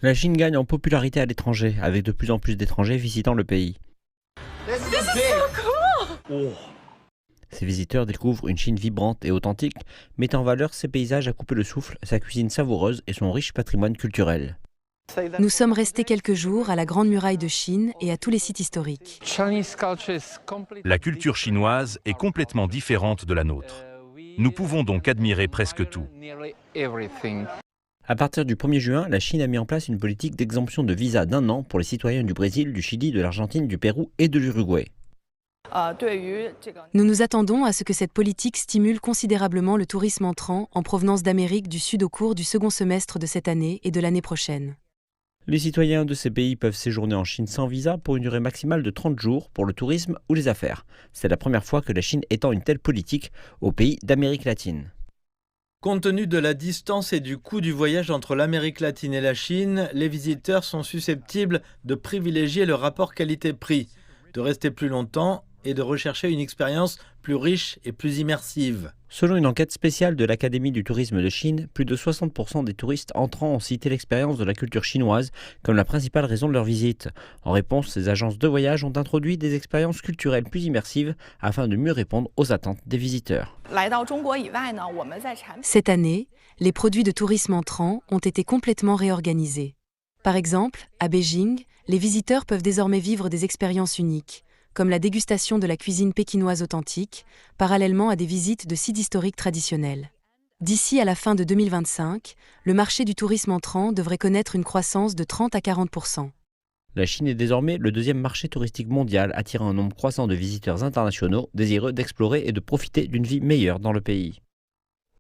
La Chine gagne en popularité à l'étranger, avec de plus en plus d'étrangers visitant le pays. Ces visiteurs découvrent une Chine vibrante et authentique, mettant en valeur ses paysages à couper le souffle, sa cuisine savoureuse et son riche patrimoine culturel. Nous sommes restés quelques jours à la Grande Muraille de Chine et à tous les sites historiques. La culture chinoise est complètement différente de la nôtre. Nous pouvons donc admirer presque tout. À partir du 1er juin, la Chine a mis en place une politique d'exemption de visa d'1 an pour les citoyens du Brésil, du Chili, de l'Argentine, du Pérou et de l'Uruguay. Nous nous attendons à ce que cette politique stimule considérablement le tourisme entrant en provenance d'Amérique du Sud au cours du second semestre de cette année et de l'année prochaine. Les citoyens de ces pays peuvent séjourner en Chine sans visa pour une durée maximale de 30 jours pour le tourisme ou les affaires. C'est la première fois que la Chine étend une telle politique aux pays d'Amérique latine. Compte tenu de la distance et du coût du voyage entre l'Amérique latine et la Chine, les visiteurs sont susceptibles de privilégier le rapport qualité-prix, de rester plus longtemps et de rechercher une expérience plus riche et plus immersive. Selon une enquête spéciale de l'Académie du tourisme de Chine, plus de 60% des touristes entrants ont cité l'expérience de la culture chinoise comme la principale raison de leur visite. En réponse, ces agences de voyage ont introduit des expériences culturelles plus immersives afin de mieux répondre aux attentes des visiteurs. Cette année, les produits de tourisme entrant ont été complètement réorganisés. Par exemple, à Beijing, les visiteurs peuvent désormais vivre des expériences uniques, comme la dégustation de la cuisine pékinoise authentique, parallèlement à des visites de sites historiques traditionnels. D'ici à la fin de 2025, le marché du tourisme entrant devrait connaître une croissance de 30 à 40%. La Chine est désormais le deuxième marché touristique mondial, attirant un nombre croissant de visiteurs internationaux désireux d'explorer et de profiter d'une vie meilleure dans le pays.